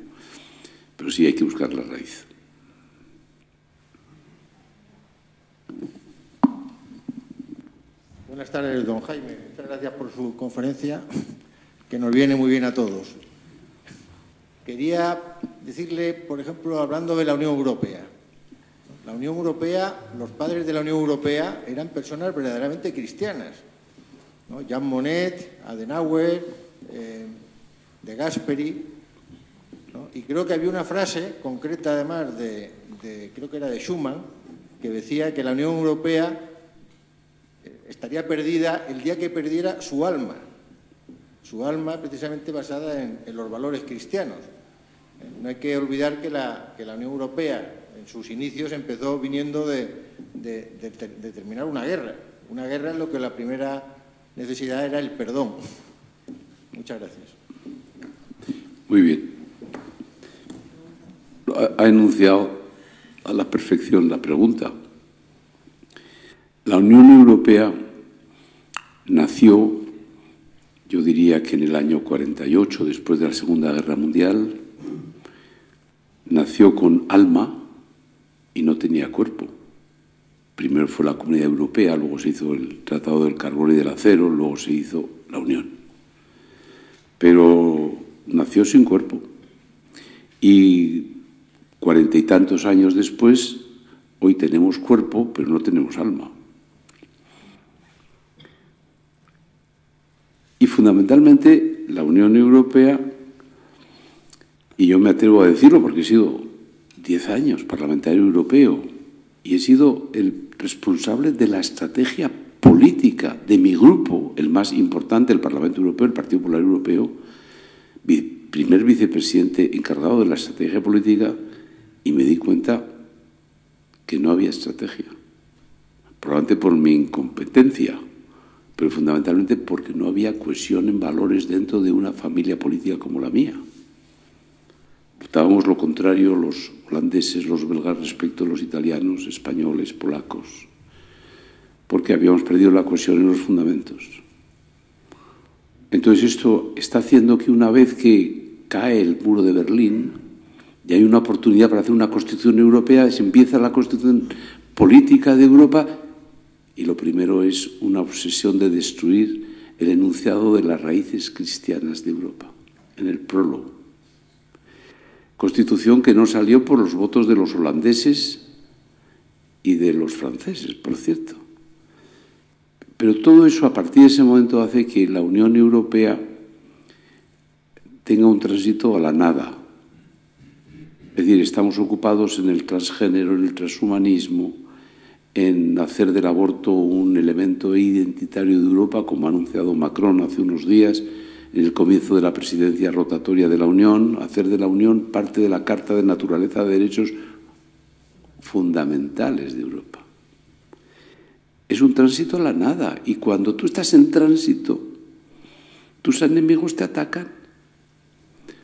pero sí hay que buscar la raíz. Buenas tardes, don Jaime. Muchas gracias por su conferencia, que nos viene muy bien a todos. Quería decirle, por ejemplo, hablando de la Unión Europea. La Unión Europea, los padres de la Unión Europea eran personas verdaderamente cristianas, ¿no? Jean Monnet, Adenauer, de Gasperi, ¿no? Y creo que había una frase concreta, además, creo que era de Schuman, que decía que la Unión Europea estaría perdida el día que perdiera su alma precisamente basada en los valores cristianos. No hay que olvidar que la Unión Europea en sus inicios empezó viniendo de terminar una guerra en lo que la primera necesidad era el perdón. Muchas gracias. Muy bien. Ha enunciado a la perfección la pregunta. La Unión Europea nació, yo diría que en el año 48, después de la Segunda Guerra Mundial, nació con alma y no tenía cuerpo. Primero fue la Comunidad Europea, luego se hizo el Tratado del Carbón y del Acero, luego se hizo la Unión. Pero nació sin cuerpo. Y 40 y tantos años después, hoy tenemos cuerpo, pero no tenemos alma. Y fundamentalmente la Unión Europea, y yo me atrevo a decirlo porque he sido 10 años parlamentario europeo y he sido el responsable de la estrategia política de mi grupo, el más importante del Parlamento Europeo, el Partido Popular Europeo, primer vicepresidente encargado de la estrategia política, y me di cuenta que no había estrategia. Probablemente por mi incompetencia, pero fundamentalmente porque no había cohesión en valores dentro de una familia política como la mía. Votábamos lo contrario los holandeses, los belgas respecto a los italianos, españoles, polacos, porque habíamos perdido la cohesión en los fundamentos. Entonces esto está haciendo que una vez que cae el muro de Berlín y hay una oportunidad para hacer una constitución europea, se empieza la constitución política de Europa y lo primero es una obsesión de destruir el enunciado de las raíces cristianas de Europa, en el prólogo. Constitución que no salió por los votos de los holandeses y de los franceses, por cierto. Pero todo eso a partir de ese momento hace que la Unión Europea tenga un tránsito a la nada. Es decir, estamos ocupados en el transgénero, en el transhumanismo, en hacer del aborto un elemento identitario de Europa, como ha anunciado Macron hace unos días, en el comienzo de la presidencia rotatoria de la Unión, hacer de la Unión parte de la Carta de Naturaleza de Derechos fundamentales de Europa. Es un tránsito a la nada, y cuando tú estás en tránsito, tus enemigos te atacan.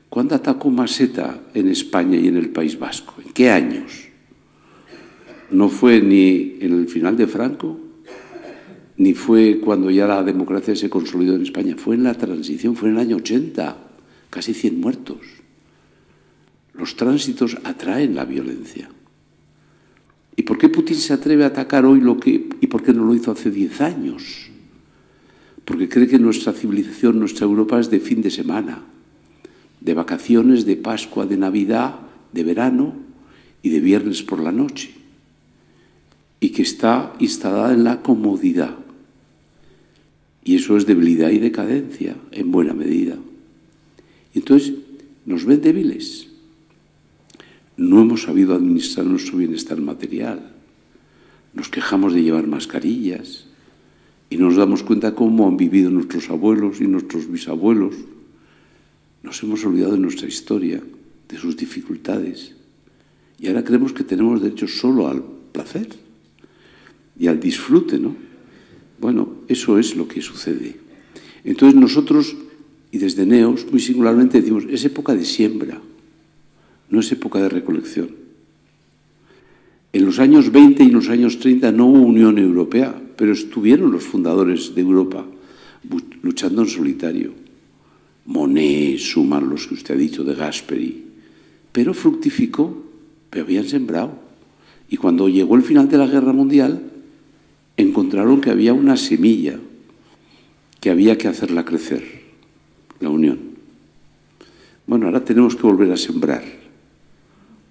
¿Cuándo atacó Maseta en España y en el País Vasco? ¿En qué años? No fue ni en el final de Franco, ni fue cuando ya la democracia se consolidó en España. Fue en la transición, fue en el año 80, casi 100 muertos. Los tránsitos atraen la violencia. ¿Y por qué Putin se atreve a atacar hoy y por qué no lo hizo hace 10 años? Porque cree que nuestra civilización, nuestra Europa es de fin de semana, de vacaciones, de Pascua, de Navidad, de verano y de viernes por la noche. Y que está instalada en la comodidad. Y eso es debilidad y decadencia, en buena medida. Entonces, nos ven débiles. No hemos sabido administrar nuestro bienestar material. Nos quejamos de llevar mascarillas y nos damos cuenta cómo han vivido nuestros abuelos y nuestros bisabuelos. Nos hemos olvidado de nuestra historia, de sus dificultades. Y ahora creemos que tenemos derecho solo al placer y al disfrute, ¿no? Bueno, eso es lo que sucede. Entonces nosotros, y desde Neos, muy singularmente decimos, es época de siembra, no es época de recolección. En los años 20 y en los años 30 no hubo Unión Europea, pero estuvieron los fundadores de Europa luchando en solitario. Monnet, Schuman, los que usted ha dicho, de Gasperi. Pero fructificó, pero habían sembrado. Y cuando llegó el final de la Guerra Mundial, encontraron que había una semilla que había que hacerla crecer, la unión. Bueno, ahora tenemos que volver a sembrar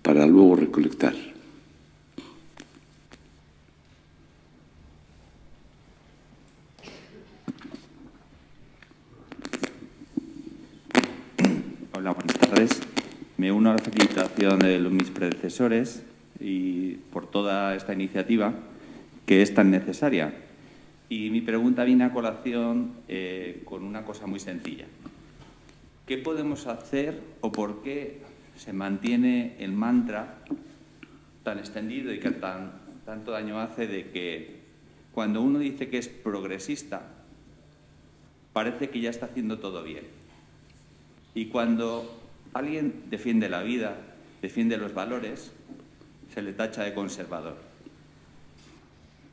para luego recolectar. Hola, buenas tardes. Me uno a la felicitación de mis predecesores y por toda esta iniciativa que es tan necesaria. Y mi pregunta viene a colación con una cosa muy sencilla. ¿Qué podemos hacer o por qué se mantiene el mantra tan extendido y que tanto daño hace de que cuando uno dice que es progresista, parece que ya está haciendo todo bien? Y cuando alguien defiende la vida, defiende los valores, se le tacha de conservador.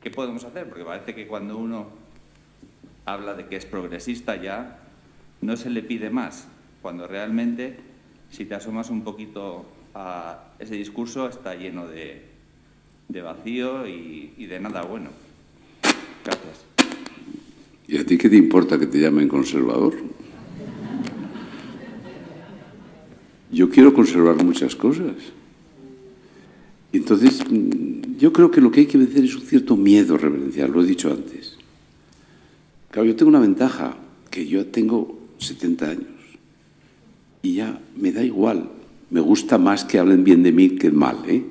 ¿Qué podemos hacer? Porque parece que cuando uno habla de que es progresista ya no se le pide más, cuando realmente, si te asomas un poquito a ese discurso, está lleno de vacío y de nada bueno. Gracias. ¿Y a ti qué te importa que te llamen conservador? Yo quiero conservar muchas cosas. Entonces, yo creo que lo que hay que vencer es un cierto miedo reverencial, lo he dicho antes. Claro, yo tengo una ventaja, que yo tengo 70 años y ya me da igual. Me gusta más que hablen bien de mí que mal, ¿eh?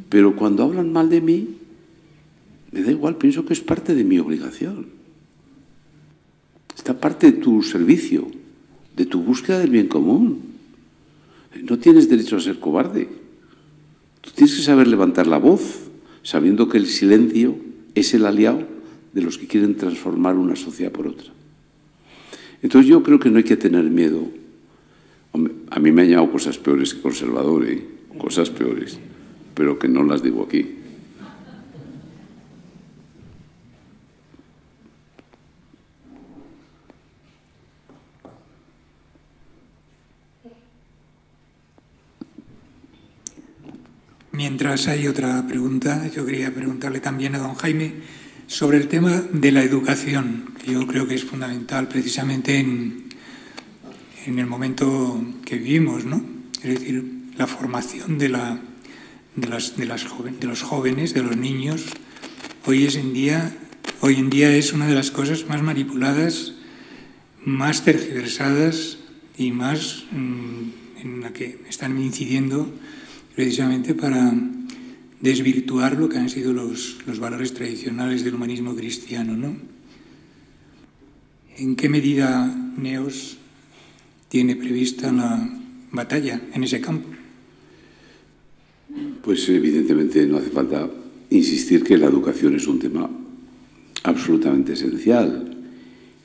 Pero cuando hablan mal de mí, me da igual, pienso que es parte de mi obligación. Está parte de tu servicio, de tu búsqueda del bien común. No tienes derecho a ser cobarde. Tú tienes que saber levantar la voz, sabiendo que el silencio es el aliado de los que quieren transformar una sociedad por otra. Entonces yo creo que no hay que tener miedo. Hombre, a mí me han llamado cosas peores que conservador, ¿eh? Cosas peores, pero que no las digo aquí. Mientras hay otra pregunta, yo quería preguntarle también a don Jaime sobre el tema de la educación, que yo creo que es fundamental precisamente en el momento que vivimos, ¿no? Es decir, la formación de los jóvenes, de los niños, hoy en día es una de las cosas más manipuladas, más tergiversadas y más en la que están incidiendo precisamente para desvirtuar lo que han sido los valores tradicionales del humanismo cristiano, ¿no? ¿En qué medida Neos tiene prevista la batalla en ese campo? Pues evidentemente no hace falta insistir que la educación es un tema absolutamente esencial.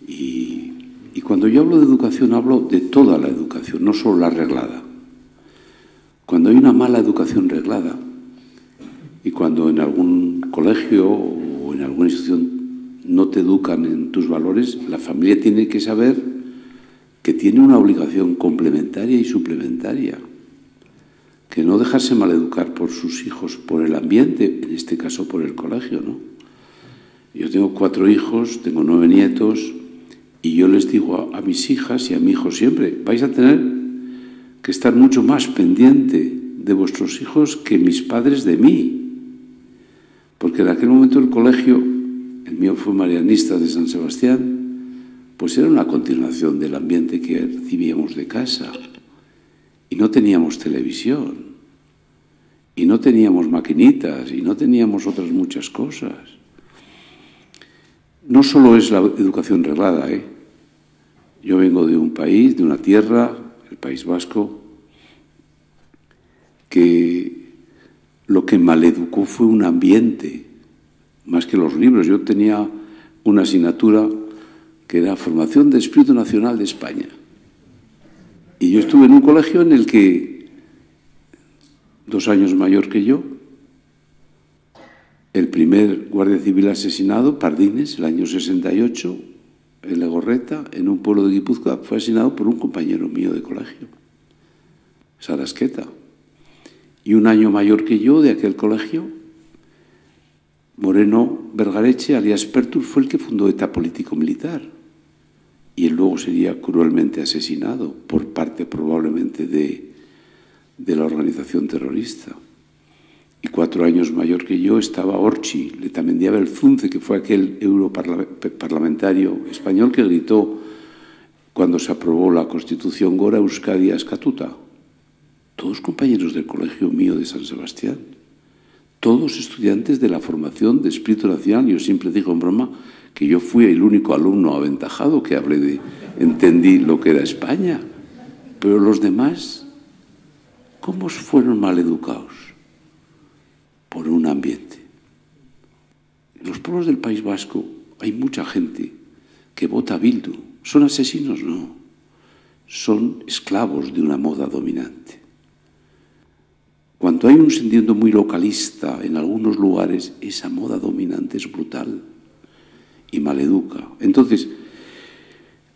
Y cuando yo hablo de educación, hablo de toda la educación, no solo la reglada. Cuando hay una mala educación reglada y cuando en algún colegio o en alguna institución no te educan en tus valores, la familia tiene que saber que tiene una obligación complementaria y suplementaria, que no dejarse maleducar por sus hijos, por el ambiente, en este caso por el colegio, ¿no? Yo tengo 4 hijos, tengo 9 nietos y yo les digo a mis hijas y a mi hijo siempre, vais a tener que estar mucho más pendiente de vuestros hijos que mis padres de mí. Porque en aquel momento el colegio, el mío fue marianista de San Sebastián, pues era una continuación del ambiente que recibíamos de casa. Y no teníamos televisión, y no teníamos maquinitas, y no teníamos otras muchas cosas. No solo es la educación reglada, ¿eh? Yo vengo de un país, de una tierra, el País Vasco, que lo que maleducó fue un ambiente, más que los libros. Yo tenía una asignatura que era Formación de Espíritu Nacional de España. Y yo estuve en un colegio en el que, 2 años mayor que yo, el primer guardia civil asesinado, Pardines, el año 68, en Legorreta, en un pueblo de Guipúzcoa, fue asesinado por un compañero mío de colegio, Sarasqueta. Y 1 año mayor que yo de aquel colegio, Moreno Vergareche, alias Pertur, fue el que fundó ETA político-militar. Y él luego sería cruelmente asesinado por parte probablemente de la organización terrorista. Y 4 años mayor que yo estaba Orchi, Letamendia Belzunce, que fue aquel europarlamentario español que gritó cuando se aprobó la Constitución Gora Euskadi Askatuta. Todos compañeros del colegio mío de San Sebastián, todos estudiantes de la formación de Espíritu Nacional. Yo siempre digo en broma que yo fui el único alumno aventajado que entendí lo que era España. Pero los demás, ¿cómo fueron mal educados? Por un ambiente. En los pueblos del País Vasco hay mucha gente que vota a Bildu. ¿Son asesinos? No. Son esclavos de una moda dominante. Cuando hay un sentido muy localista en algunos lugares, esa moda dominante es brutal y maleduca. Entonces,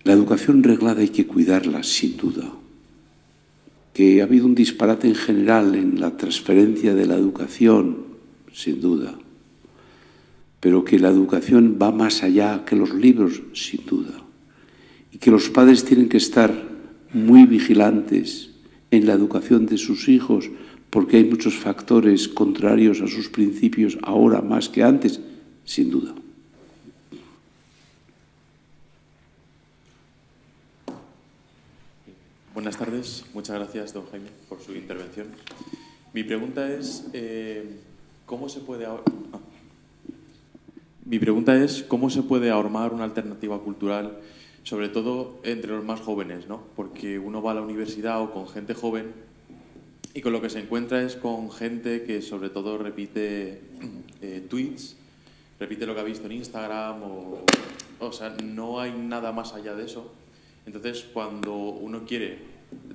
la educación reglada hay que cuidarla, sin duda. Que ha habido un disparate en general en la transferencia de la educación, sin duda. Pero que la educación va más allá que los libros, sin duda. Y que los padres tienen que estar muy vigilantes en la educación de sus hijos, porque hay muchos factores contrarios a sus principios ahora más que antes, sin duda. Buenas tardes. Muchas gracias, don Jaime, por su intervención. Mi pregunta es, ¿cómo se puede ahormar una alternativa cultural, sobre todo entre los más jóvenes, ¿no? Porque uno va a la universidad o con gente joven y con lo que se encuentra es con gente que sobre todo repite tweets, repite lo que ha visto en Instagram, o sea, no hay nada más allá de eso. Entonces, cuando uno quiere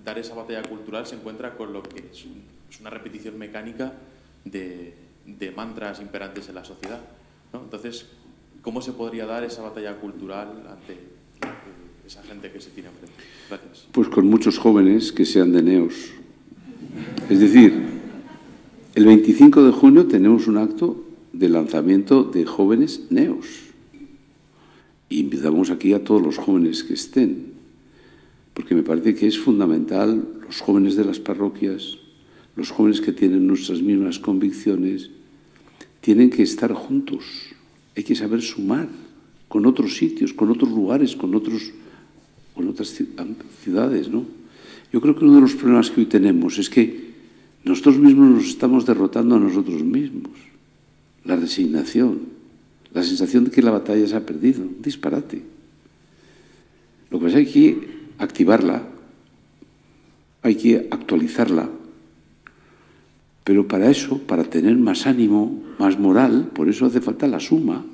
dar esa batalla cultural, se encuentra con lo que es una repetición mecánica de mantras imperantes en la sociedad, ¿no? Entonces, ¿cómo se podría dar esa batalla cultural ante esa gente que se tiene enfrente? Gracias. Pues con muchos jóvenes que sean de Neos. Es decir, el 25 de junio tenemos un acto de lanzamiento de jóvenes Neos. Y invitamos aquí a todos los jóvenes que estén, porque me parece que es fundamental, los jóvenes de las parroquias, los jóvenes que tienen nuestras mismas convicciones, tienen que estar juntos. Hay que saber sumar con otros sitios, con otros lugares, con otras ciudades, ¿no? Yo creo que uno de los problemas que hoy tenemos es que nosotros mismos nos estamos derrotando a nosotros mismos. La resignación, la sensación de que la batalla se ha perdido, un disparate. Lo que pasa es que hay que activarla, hay que actualizarla, pero para eso, para tener más ánimo, más moral, por eso hace falta la suma.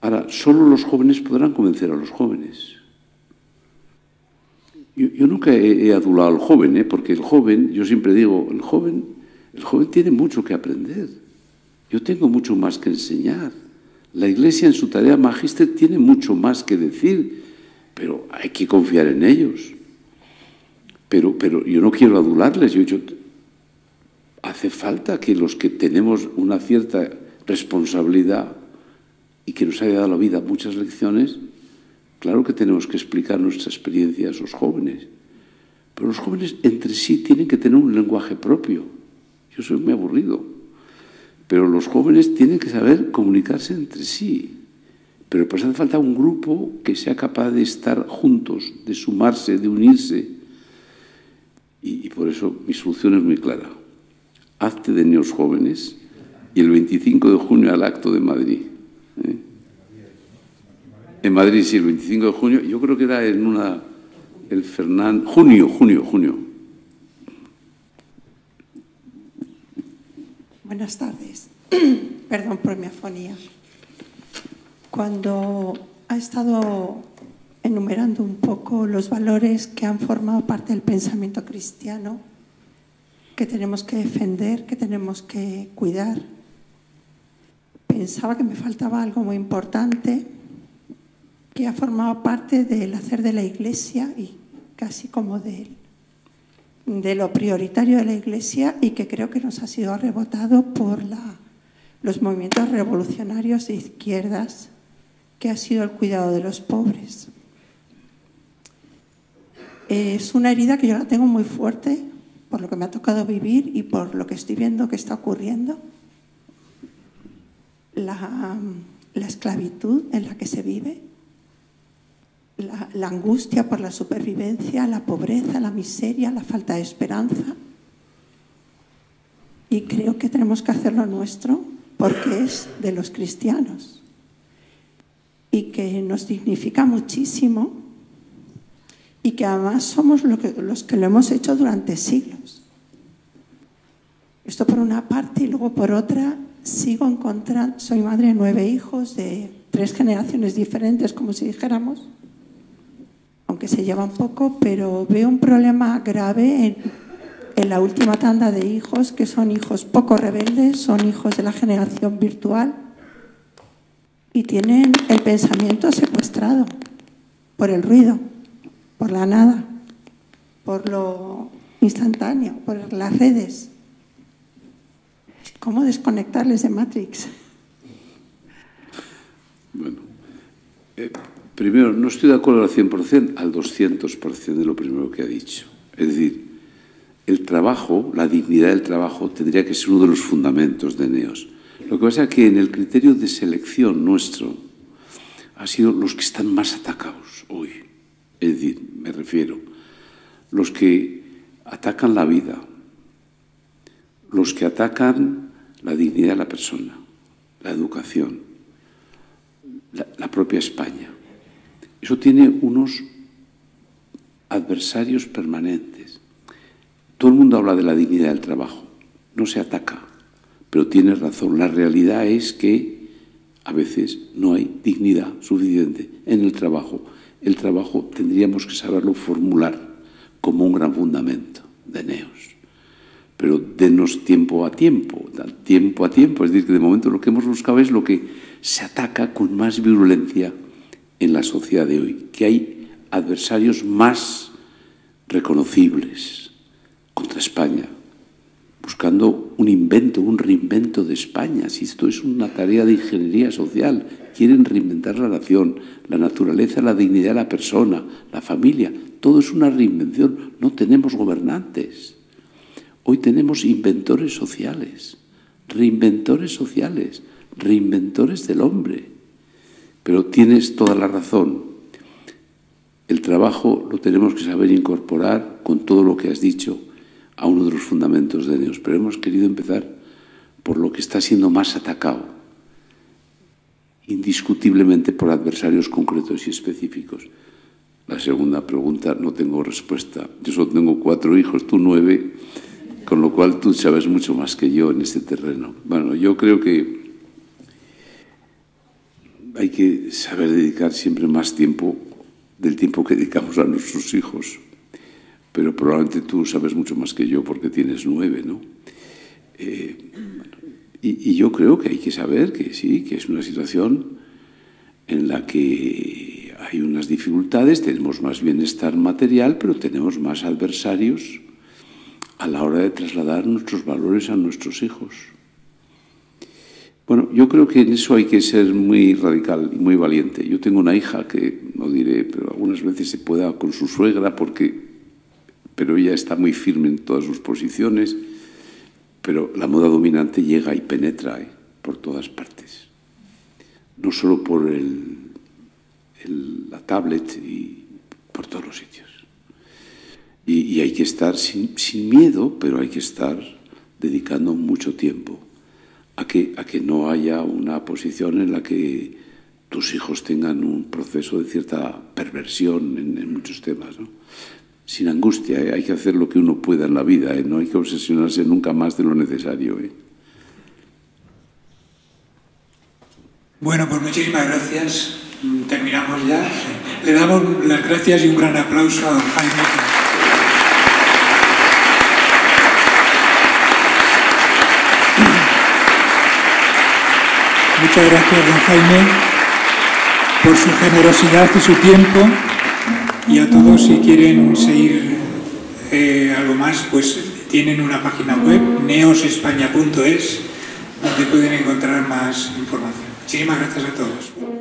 Ahora, solo los jóvenes podrán convencer a los jóvenes. Yo nunca he adulado al joven, porque el joven, yo siempre digo, el joven tiene mucho que aprender. Yo tengo mucho más que enseñar. La Iglesia en su tarea magíster tiene mucho más que decir, pero hay que confiar en ellos. Pero yo no quiero adularles. Hace falta que los que tenemos una cierta responsabilidad y que nos haya dado la vida muchas lecciones, claro que tenemos que explicar nuestra experiencia a esos jóvenes. Pero los jóvenes entre sí tienen que tener un lenguaje propio. Yo soy muy aburrido. Pero los jóvenes tienen que saber comunicarse entre sí. Pero pues hace falta un grupo que sea capaz de estar juntos, de sumarse, de unirse. Y por eso mi solución es muy clara. Hazte de Neos jóvenes y el 25 de junio al acto de Madrid. En Madrid, sí, el 25 de junio. Yo creo que era en junio. Buenas tardes. Perdón por mi afonía. Cuando ha estado enumerando un poco los valores que han formado parte del pensamiento cristiano, que tenemos que defender, que tenemos que cuidar, pensaba que me faltaba algo muy importante que ha formado parte del hacer de la Iglesia y casi como de lo prioritario de la Iglesia y que creo que nos ha sido arrebatado por los movimientos revolucionarios de izquierdas, que ha sido el cuidado de los pobres. Es una herida que yo la tengo muy fuerte por lo que me ha tocado vivir y por lo que estoy viendo que está ocurriendo. La esclavitud en la que se vive, la angustia por la supervivencia, la pobreza, la miseria, la falta de esperanza. Y creo que tenemos que hacerlo nuestro porque es de los cristianos y que nos dignifica muchísimo y que además somos los que lo hemos hecho durante siglos. Esto por una parte y luego por otra sigo encontrando, soy madre de 9 hijos de 3 generaciones diferentes, como si dijéramos, aunque se llevan poco, pero veo un problema grave en la última tanda de hijos, que son hijos poco rebeldes, son hijos de la generación virtual y tienen el pensamiento secuestrado por el ruido, por la nada, por lo instantáneo, por las redes. ¿Cómo desconectarles de Matrix? Bueno, primero, no estoy de acuerdo al 100%, al 200% de lo primero que ha dicho. Es decir, el trabajo, la dignidad del trabajo tendría que ser uno de los fundamentos de Neos. Lo que pasa es que en el criterio de selección nuestro ha sido los que están más atacados hoy. Es decir, me refiero los que atacan la vida, los que atacan la dignidad de la persona, la educación, la propia España. Eso tiene unos adversarios permanentes. Todo el mundo habla de la dignidad del trabajo, no se ataca, pero tiene razón. La realidad es que a veces no hay dignidad suficiente en el trabajo. El trabajo tendríamos que saberlo formular como un gran fundamento de Neos. Pero denos tiempo a tiempo, es decir, que de momento lo que hemos buscado es lo que se ataca con más virulencia en la sociedad de hoy, que hay adversarios más reconocibles contra España, buscando un invento, un reinvento de España. Si esto es una tarea de ingeniería social, quieren reinventar la nación, la naturaleza, la dignidad de la persona, la familia, todo es una reinvención. No tenemos gobernantes. Hoy tenemos inventores sociales, reinventores del hombre. Pero tienes toda la razón. El trabajo lo tenemos que saber incorporar con todo lo que has dicho a uno de los fundamentos de Neos. Pero hemos querido empezar por lo que está siendo más atacado, indiscutiblemente por adversarios concretos y específicos. La segunda pregunta no tengo respuesta. Yo solo tengo 4 hijos, tú 9, con lo cual tú sabes mucho más que yo en este terreno. Bueno, yo creo que hay que saber dedicar siempre más tiempo del tiempo que dedicamos a nuestros hijos. Pero probablemente tú sabes mucho más que yo porque tienes 9, ¿no? Y yo creo que hay que saber que sí, que es una situación en la que hay unas dificultades, tenemos más bienestar material, pero tenemos más adversarios a la hora de trasladar nuestros valores a nuestros hijos. Bueno, yo creo que en eso hay que ser muy radical y muy valiente. Yo tengo una hija que, no diré, pero algunas veces se pueda con su suegra, pero ella está muy firme en todas sus posiciones, pero la moda dominante llega y penetra por todas partes. No solo por la tablet y por todos los sitios. Y hay que estar sin miedo, pero hay que estar dedicando mucho tiempo a que no haya una posición en la que tus hijos tengan un proceso de cierta perversión en muchos temas, ¿no? Sin angustia, hay que hacer lo que uno pueda en la vida, no hay que obsesionarse nunca más de lo necesario. Bueno, pues muchísimas gracias. Terminamos ya. Le damos las gracias y un gran aplauso a don Jaime. Muchas gracias, don Jaime, por su generosidad y su tiempo. Y a todos, si quieren seguir algo más, pues tienen una página web, neosespaña.es, donde pueden encontrar más información. Muchísimas gracias a todos.